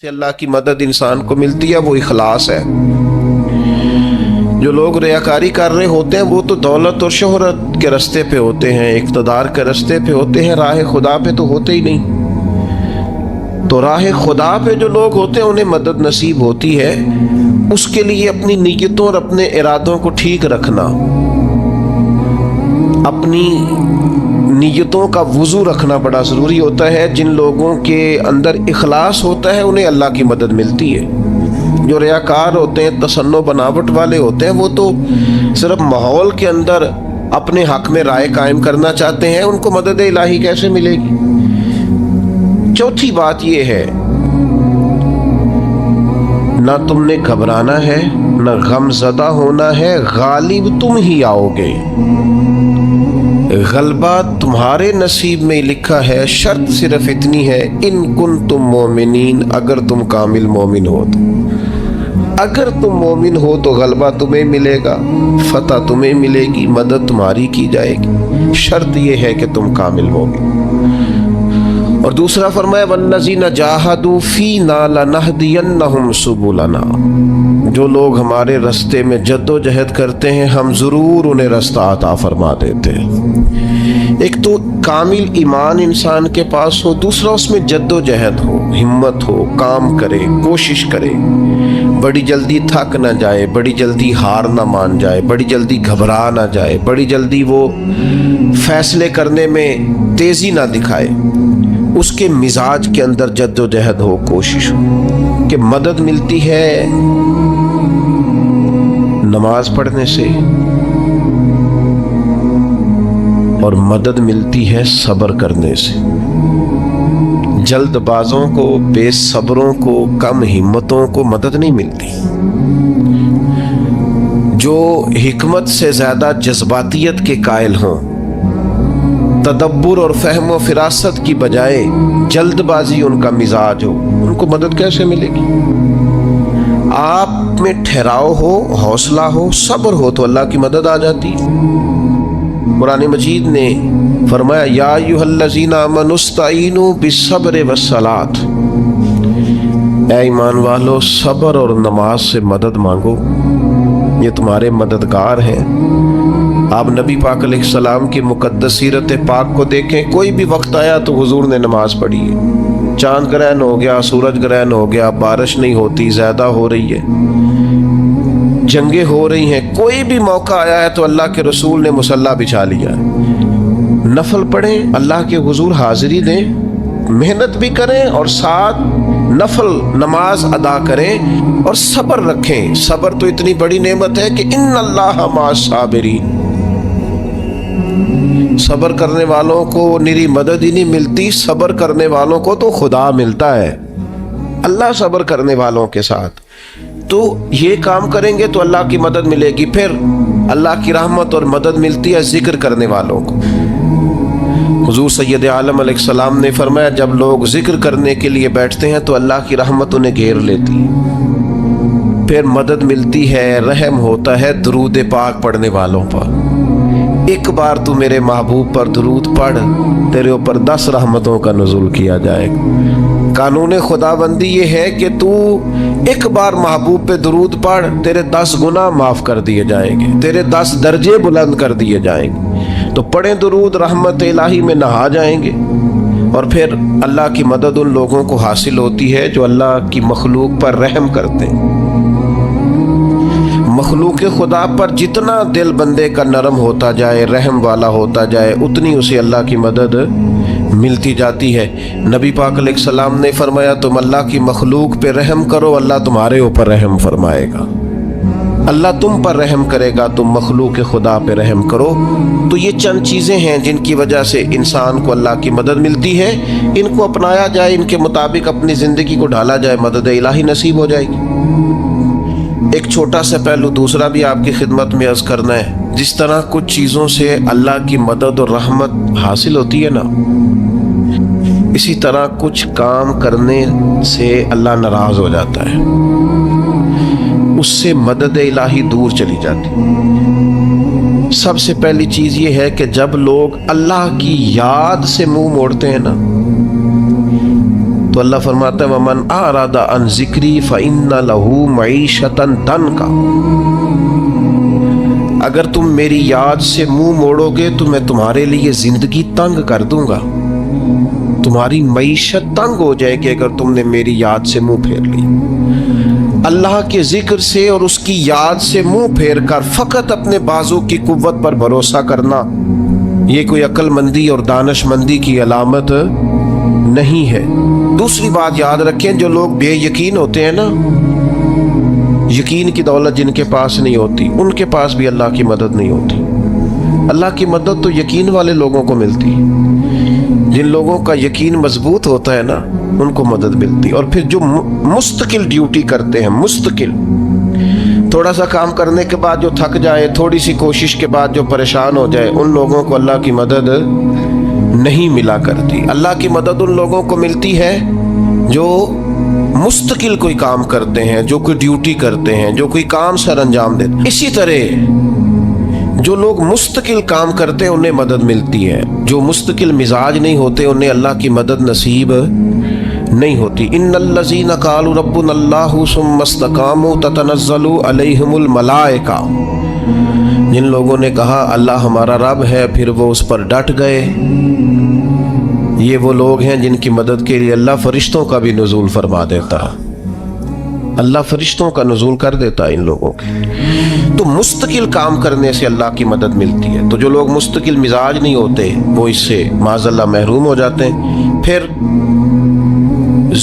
سے اللہ کی مدد انسان کو ملتی ہے وہ اخلاص ہے۔ جو لوگ ریاکاری کر رہے ہوتے ہیں وہ تو دولت اور شہرت کے راستے پہ ہوتے ہیں، اقتدار کے راستے پہ ہوتے ہیں، راہ خدا پہ تو ہوتے ہی نہیں۔ تو راہ خدا پہ جو لوگ ہوتے ہیں انہیں مدد نصیب ہوتی ہے، اس کے لیے اپنی نیتوں اور اپنے ارادوں کو ٹھیک رکھنا، اپنی نیتوں کا وضو رکھنا بڑا ضروری ہوتا ہے۔ جن لوگوں کے اندر اخلاص ہوتا ہے انہیں اللہ کی مدد ملتی ہے۔ جو ریاکار ہوتے ہیں، تصنع بناوٹ والے ہوتے ہیں، وہ تو صرف ماحول کے اندر اپنے حق میں رائے قائم کرنا چاہتے ہیں، ان کو مدد الہی کیسے ملے گی؟ چوتھی بات یہ ہے، نہ تم نے گھبرانا ہے، نہ غم زدہ ہونا ہے، غالب تم ہی آؤ گے۔ غلبہ تمہارے نصیب میں لکھا ہے، شرط صرف اتنی ہے، ان کنتم مومنین، اگر تم کامل مومن ہو تو۔ اگر تم مومن ہو تو غلبہ تمہیں ملے گا، فتح تمہیں ملے گی، مدد تمہاری کی جائے گی، شرط یہ ہے کہ تم کامل ہوگے۔ اور دوسرا فرمایا والذین جاہدوا فینا لنہدینہم سبلنا، جو لوگ ہمارے راستے میں جد و جہد کرتے ہیں ہم ضرور انہیں راستہ عطا فرما دیتے ہیں۔ ایک تو کامل ایمان انسان کے پاس ہو، دوسرا اس میں جد و جہد ہو، ہمت ہو، کام کرے، کوشش کرے، بڑی جلدی تھک نہ جائے، بڑی جلدی ہار نہ مان جائے، بڑی جلدی گھبرا نہ جائے، بڑی جلدی وہ فیصلے کرنے میں تیزی نہ دکھائے، اس کے مزاج کے اندر جد و جہد ہو، کوشش ہو۔ کہ مدد ملتی ہے نماز پڑھنے سے، اور مدد ملتی ہے صبر کرنے سے۔ جلد بازوں کو، بے صبروں کو، کم ہمتوں کو مدد نہیں ملتی۔ جو حکمت سے زیادہ جذباتیت کے قائل ہوں، تدبر اور فہم و فراست کی بجائے جلد بازی ان کا مزاج ہو، ان کو مدد کیسے ملے گی؟ آپ میں ٹھہراؤ ہو، حوصلہ ہو، صبر ہو تو اللہ کی مدد آ جاتی ہے۔ قرآن مجید نے فرمایا یا ایھا الذین آمنوا استعینوا بالصبر والصلاۃ، اے ایمان والو صبر اور نماز سے مدد مانگو، یہ تمہارے مددگار ہیں۔ آپ نبی پاک علیہ السلام کی مقدس سیرت پاک کو دیکھیں، کوئی بھی وقت آیا تو حضور نے نماز پڑھی ہے۔ چاند گرہن ہو گیا، سورج گرہن ہو گیا، بارش نہیں ہوتی، زیادہ ہو رہی ہے، جنگیں ہو رہی ہیں، کوئی بھی موقع آیا ہے تو اللہ کے رسول نے مصلی بچھا لیا ہے۔ نفل پڑھیں، اللہ کے حضور حاضری دیں، محنت بھی کریں اور ساتھ نفل نماز ادا کریں اور صبر رکھیں۔ صبر تو اتنی بڑی نعمت ہے کہ ان اللہ مع الصابرین، صبر کرنے والوں کو نری مدد ہی نہیں ملتی، صبر کرنے والوں کو تو خدا ملتا ہے، اللہ صبر کرنے والوں کے ساتھ۔ تو یہ کام کریں گے تو اللہ کی مدد ملے گی۔ پھر اللہ کی رحمت اور مدد ملتی ہے ذکر کرنے والوں کو۔ حضور سید عالم علیہ السلام نے فرمایا جب لوگ ذکر کرنے کے لیے بیٹھتے ہیں تو اللہ کی رحمت انہیں گھیر لیتی ہے، پھر مدد ملتی ہے، رحم ہوتا ہے درود پاک پڑھنے والوں پر۔ ایک بار تو میرے محبوب پر درود پڑھ، تیرے اوپر 10 رحمتوں کا نزول کیا جائے گا۔ قانون خدا بندی یہ ہے کہ تو ایک بار محبوب پہ درود پڑھ، تیرے 10 گناہ معاف کر دیے جائیں گے، تیرے 10 درجے بلند کر دیے جائیں گے۔ تو پڑھیں درود، رحمت الہی میں نہا جائیں گے، اور پھر اللہ کی مدد ان لوگوں کو حاصل ہوتی ہے جو اللہ کی مخلوق پر رحم کرتے ہیں۔ مخلوق خدا پر جتنا دل بندے کا نرم ہوتا جائے، رحم والا ہوتا جائے، اتنی اسے اللہ کی مدد ملتی جاتی ہے۔ نبی پاک علیہ السلام نے فرمایا تم اللہ کی مخلوق پہ رحم کرو، اللہ تمہارے اوپر رحم فرمائے گا۔ اللہ تم پر رحم کرے گا، تم مخلوق خدا پہ رحم کرو۔ تو یہ چند چیزیں ہیں جن کی وجہ سے انسان کو اللہ کی مدد ملتی ہے، ان کو اپنایا جائے، ان کے مطابق اپنی زندگی کو ڈھالا جائے، مدد الہی نصیب ہو جائے گی۔ ایک چھوٹا سا پہلو دوسرا بھی آپ کی خدمت میں عرض کرنا ہے۔ جس طرح کچھ چیزوں سے اللہ کی مدد اور رحمت حاصل ہوتی ہے نا، اسی طرح کچھ کام کرنے سے اللہ ناراض ہو جاتا ہے، اس سے مدد الہی دور چلی جاتی۔ سب سے پہلی چیز یہ ہے کہ جب لوگ اللہ کی یاد سے منہ موڑتے ہیں نا، تو اللہ فرماتا ہے ومن اعرض عن ذکری فإن له معیشۃ ضنکا، اگر تم میری یاد سے منہ موڑو گے تو میں تمہارے لیے زندگی تنگ کر دوں گا، تمہاری معیشت تنگ ہو جائے گی اگر تم نے میری یاد سے منہ پھیر لی۔ اللہ کے ذکر سے اور اس کی یاد سے منہ پھیر کر فقط اپنے بازو کی قوت پر بھروسہ کرنا یہ کوئی عقل مندی اور دانش مندی کی علامت نہیں ہے۔ دوسری بات یاد رکھیں، جو لوگ بے یقین ہوتے ہیں نا، یقین کی دولت جن کے پاس نہیں ہوتی ان کے پاس بھی اللہ کی مدد نہیں ہوتی۔ اللہ کی مدد تو یقین والے لوگوں کو ملتی ہے، جن لوگوں کا یقین مضبوط ہوتا ہے نا ان کو مدد ملتی۔ اور پھر جو مستقل ڈیوٹی کرتے ہیں، مستقل تھوڑا سا کام کرنے کے بعد جو تھک جائے، تھوڑی سی کوشش کے بعد جو پریشان ہو جائے، ان لوگوں کو اللہ کی مدد نہیں ملا کرتی۔ اللہ کی مدد ان لوگوں کو ملتی ہے جو مستقل کوئی کام کرتے ہیں، جو کوئی ڈیوٹی کرتے ہیں، جو کوئی کام سر انجام دیتے ہیں۔ اسی طرح جو لوگ مستقل کام کرتے ہیں انہیں مدد ملتی ہے، جو مستقل مزاج نہیں ہوتے انہیں اللہ کی مدد نصیب نہیں ہوتی۔ ان الذین قالوا ربنا اللہ ثم استقاموا تتنزل علیہم الملائکہ، جن لوگوں نے کہا اللہ ہمارا رب ہے پھر وہ اس پر ڈٹ گئے، یہ وہ لوگ ہیں جن کی مدد کے لیے اللہ فرشتوں کا بھی نزول فرما دیتا ہے، اللہ فرشتوں کا نزول کر دیتا ہے ان لوگوں کے۔ تو مستقل کام کرنے سے اللہ کی مدد ملتی ہے۔ تو جو لوگ مستقل مزاج نہیں ہوتے وہ اس سے معاذ اللہ محروم ہو جاتے ہیں۔ پھر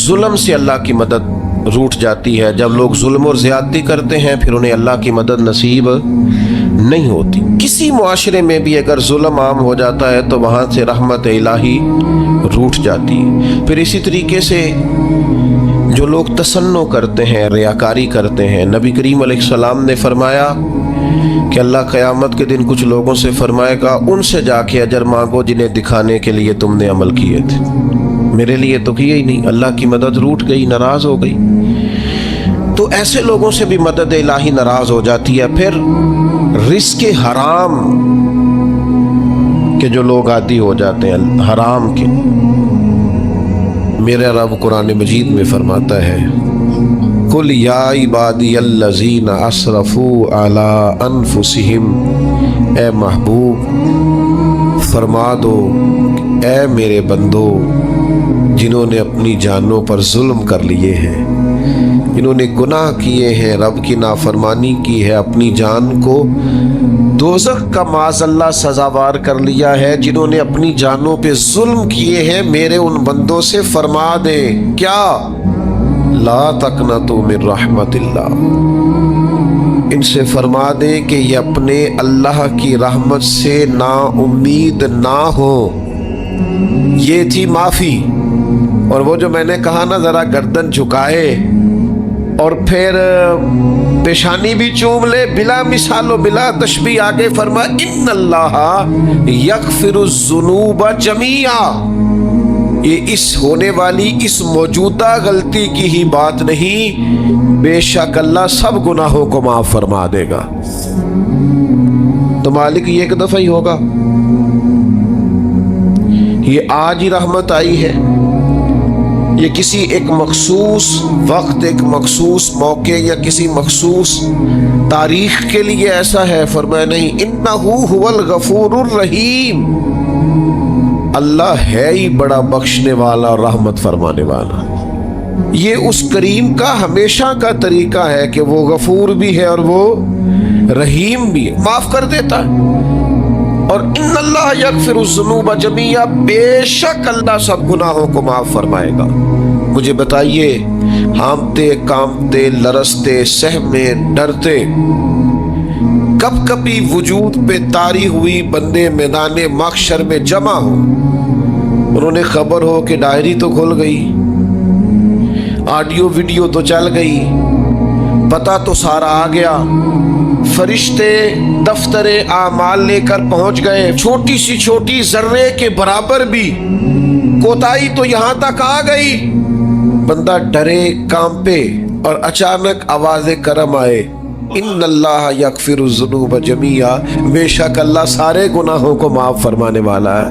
ظلم سے اللہ کی مدد روٹ جاتی ہے، جب لوگ ظلم اور زیادتی کرتے ہیں پھر انہیں اللہ کی مدد نصیب نہیں ہوتی۔ کسی معاشرے میں بھی اگر ظلم عام ہو جاتا ہے تو وہاں سے رحمت الہی روٹ جاتی ہے۔ پھر اسی طریقے سے جو لوگ تسنع کرتے ہیں، ریاکاری کرتے ہیں، نبی کریم علیہ السلام نے فرمایا کہ اللہ قیامت کے دن کچھ لوگوں سے فرمائے گا ان سے جا کے اجر مانگو جنہیں دکھانے کے لیے تم نے عمل کیے تھے، میرے لیے تو کیا ہی نہیں، اللہ کی مدد روٹ گئی، ناراض ہو گئی۔ تو ایسے لوگوں سے بھی مدد الہی ناراض ہو جاتی ہے۔ پھر رزق حرام کے جو لوگ عادی ہو جاتے ہیں حرام کے، میرا رب قرآن مجید میں فرماتا ہے قل یا عبادی الذین اسرفوا علی انفسہم، اے محبوب فرما دو اے میرے بندو جنہوں نے اپنی جانوں پر ظلم کر لیے ہیں، جنہوں نے گناہ کیے ہیں، رب کی نافرمانی کی ہے، اپنی جان کو دوزخ کا معاذ اللہ سزاوار کر لیا ہے، جنہوں نے اپنی جانوں پہ ظلم کیے ہیں، میرے ان بندوں سے فرما دے کیا لا تقنطوا من رحمت اللہ، ان سے فرما دے کہ یہ اپنے اللہ کی رحمت سے نا امید نہ ہو۔ یہ تھی معافی۔ اور وہ جو میں نے کہا نا ذرا گردن جھکائے اور پھر پیشانی بھی چوم لے، بلا مثال و بلا تشبیہ آگے فرما ان اللہ یغفر الذنوب جمیعا، یہ اس ہونے والی اس موجودہ غلطی کی ہی بات نہیں، بے شک اللہ سب گناہوں کو معاف فرما دے گا۔ تو مالک یہ ایک دفعہ ہی ہوگا، یہ آج ہی رحمت آئی ہے، یہ کسی ایک مخصوص وقت، ایک مخصوص موقع یا کسی مخصوص تاریخ کے لیے ایسا ہے؟ فرمایا نہیں، انہو هو الغفور الرحیم، اللہ ہے ہی بڑا بخشنے والا اور رحمت فرمانے والا۔ یہ اس کریم کا ہمیشہ کا طریقہ ہے کہ وہ غفور بھی ہے اور وہ رحیم بھی ہے، معاف کر دیتا ہے۔ اور ان اللہ یغفر الذنوب جمیعا، بے شک اللہ سب گناہوں کو معاف فرمائے گا۔ مجھے بتائیے، ہانپتے کانپتے لرزتے سہمے ڈرتے کب کبھی وجود پہ طاری ہوئی بندے میدان محشر میں جمع ہو، انہوں نے خبر ہو کہ ڈائری تو کھل گئی، آڈیو ویڈیو تو چل گئی، پتہ تو سارا آ گیا، فرشتے دفتر اعمال لے کر پہنچ گئے، چھوٹی سی چھوٹی ذرے کے برابر بھی کوتاہی تو یہاں تک آ گئی، بندہ ڈرے کانپے اور اچانک آواز کرم آئے، ان اللہ یغفر الذنوب جمیعا، بے شک اللہ سارے گناہوں کو معاف فرمانے والا ہے۔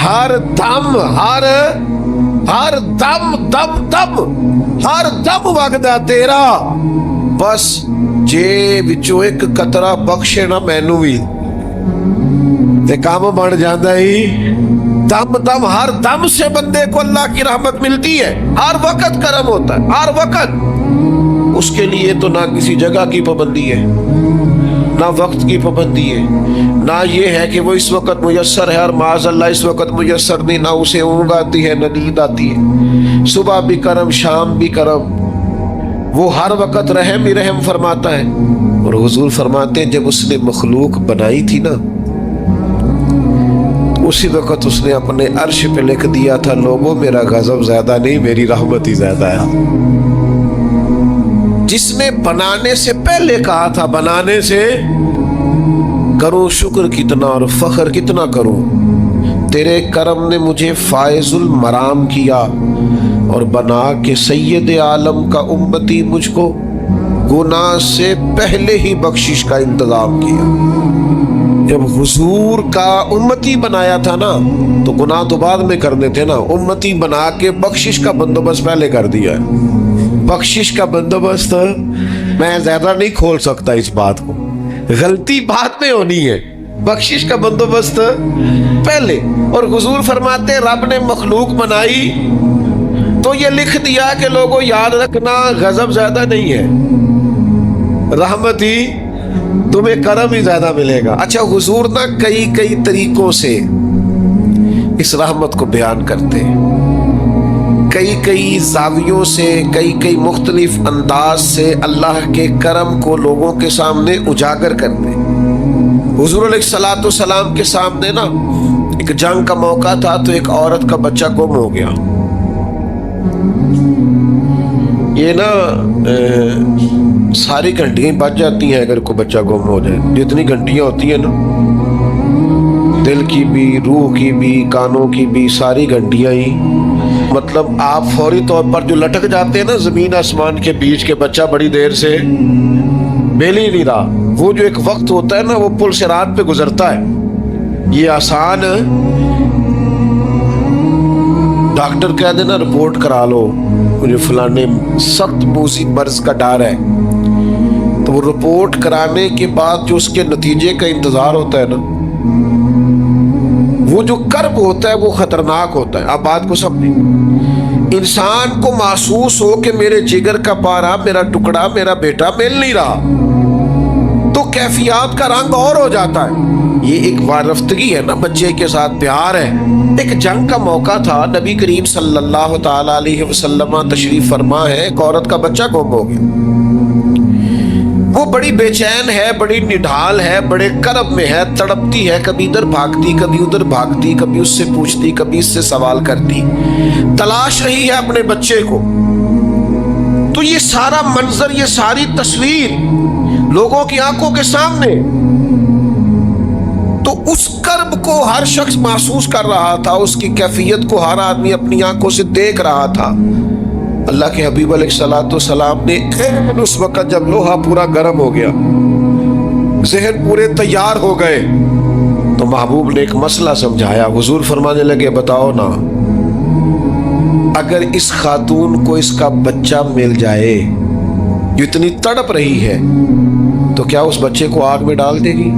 ہر دم ہر دم ہر دم وگدا تیرا، بس جے وچوں ایک قطرہ بخشے نا مینوں وی تے کام بن جاندا ہی۔ دم ہر دم سے بندے کو اللہ کی رحمت ملتی ہے، ہر وقت کرم ہوتا ہے، ہر وقت۔ اس کے لیے تو نہ کسی جگہ کی پابندی ہے، نہ وقت کی پابندی ہے، نہ یہ ہے کہ وہ اس وقت میسر ہے اور معاذ اللہ اس وقت میسر نہیں، نہ اسے اونگ آتی ہے نہ نیند آتی ہے۔ صبح بھی کرم، شام بھی کرم، وہ ہر وقت رحم ہی رحم فرماتا ہے۔ اور حضور فرماتے ہیں جب اس نے مخلوق بنائی تھی نا، اسی وقت اس نے اپنے عرش پہ لکھ دیا تھا، لوگوں میرا غضب زیادہ نہیں، میری رحمت ہی زیادہ ہے۔ جس نے بنانے سے پہلے کہا تھا، بنانے سے کروں شکر کتنا اور فخر کتنا کروں، تیرے کرم نے مجھے فائز المرام کیا اور بنا کے سید عالم کا امتی مجھ کو گناہ سے پہلے ہی بخشش کا انتظام کیا۔ جب حضور کا امتی بنایا تھا نا تو گناہ تو بعد میں کرنے تھے نا، امتی بنا کے بخشش کا بندوبست پہلے کر دیا ہے۔ بخشش کا بندوبست میں زیادہ نہیں کھول سکتا اس بات کو، غلطی بعد میں ہونی ہے، بخشش کا بندوبست پہلے۔ اور حضور فرماتے رب نے مخلوق بنائی تو یہ لکھ دیا کہ لوگوں یاد رکھنا غضب زیادہ نہیں ہے، رحمت ہی تمہیں کرم ہی زیادہ ملے گا۔ اچھا حضور نا کئی طریقوں سے اس رحمت کو بیان کرتے ہیں، کئی زاویوں سے، کئی مختلف انداز سے اللہ کے کرم کو لوگوں کے سامنے اجاگر کرتے ہیں۔ حضور علیہ الصلوۃ والسلام کے سامنے نا ایک جنگ کا موقع تھا تو ایک عورت کا بچہ گم ہو گیا۔ یہ نا ساری گھنٹیاں بچ جاتی ہیں اگر کوئی بچہ گم ہو جائے، جتنی گھنٹیاں ہوتی ہیں نا، دل کی بھی، روح کی بھی، کانوں کی بھی، ساری گھنٹیاں ہی، مطلب آپ فوری طور پر جو لٹک جاتے ہیں نا زمین آسمان کے بیچ کے، بچہ بڑی دیر سے مل ہی نہیں رہا، وہ جو ایک وقت ہوتا ہے نا وہ پل صراط پہ گزرتا ہے، یہ آسان ڈاکٹر کہہ دینا رپورٹ کرا لو مجھے فلانے سخت موذی مرض کا ڈر ہے، تو وہ رپورٹ کرانے کے بعد جو اس کے نتیجے کا انتظار ہوتا ہے نا، وہ جو کرب ہوتا ہے وہ خطرناک ہوتا ہے۔ آپ بات کو سمجھیں، انسان کو محسوس ہو کہ میرے جگر کا پارا، میرا ٹکڑا، میرا بیٹا مل نہیں رہا، تو کیفیات کا رنگ اور ہو جاتا ہے۔ یہ ایک وارفتگی ہے نا، بچے کے ساتھ پیار ہے۔ ایک جنگ کا موقع تھا، نبی کریم صلی اللہ تعالی علیہ وسلم تشریف فرما ہے، ایک عورت کا بچہ گم ہو گیا، وہ بڑی بے چین ہے، بڑی نڈھال ہے، بڑے کرب میں ہے، تڑپتی ہے، کبھی ادھر بھاگتی کبھی ادھر بھاگتی، کبھی اس سے پوچھتی کبھی اس سے سوال کرتی، تلاش رہی ہے اپنے بچے کو۔ تو یہ سارا منظر، یہ ساری تصویر لوگوں کی آنکھوں کے سامنے، تو اس کرب کو ہر شخص محسوس کر رہا تھا، اس کی کیفیت کو ہر آدمی اپنی آنکھوں سے دیکھ رہا تھا۔ اللہ کے حبیب علیہ الصلوۃ والسلام نے اس وقت جب لوہا پورا گرم ہو گیا، ذہن پورے تیار ہو گئے، تو محبوب نے ایک مسئلہ سمجھایا۔ حضور فرمانے لگے بتاؤ نا، اگر اس خاتون کو اس کا بچہ مل جائے جو اتنی تڑپ رہی ہے تو کیا اس بچے کو آگ میں ڈال دے گی؟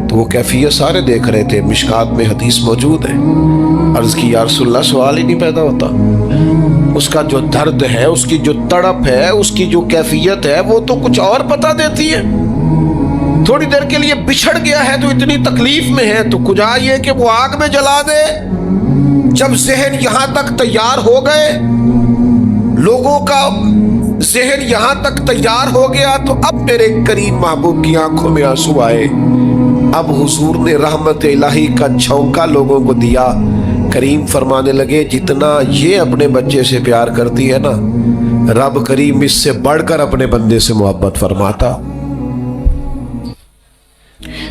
تو وہ کیفیت سارے دیکھ رہے تھے، مشکات میں حدیث موجود ہے۔ عرض کی یا رسول اللہ، سوال ہی نہیں پیدا ہوتا، اس کا جو درد ہے، اس کی جو تڑپ ہے، اس کی جو کیفیت ہے، وہ تو کچھ اور پتا دیتی ہے۔ تھوڑی دیر کے لیے بچھڑ گیا ہے تو اتنی تکلیف میں ہے، تو کجا یہ کہ وہ آگ میں جلا دے۔ جب ذہن یہاں تک تیار ہو گئے، لوگوں کا ذہن یہاں تک تیار ہو گیا، تو اب میرے کریم محبوب کی آنکھوں میں آنسو آئے۔ اب حضور نے رحمت الہی کا چھونکا لوگوں کو دیا۔ کریم فرمانے لگے جتنا یہ اپنے بچے سے پیار کرتی ہے نا، رب کریم اس سے بڑھ کر اپنے بندے سے محبت فرماتا۔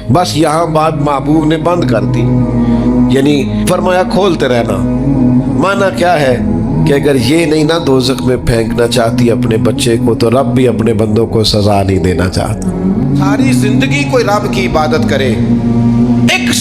بس یہاں بات محبوب نے بند کر دی، یعنی فرمایا کھولتے رہنا۔ مانا کیا ہے کہ اگر یہ نہیں نہ دوزخ میں پھینکنا چاہتی اپنے بچے کو، تو رب بھی اپنے بندوں کو سزا نہیں دینا چاہتا۔ ساری زندگی کوئی رب کی عبادت کرے، ایک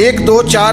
1, 2, 4,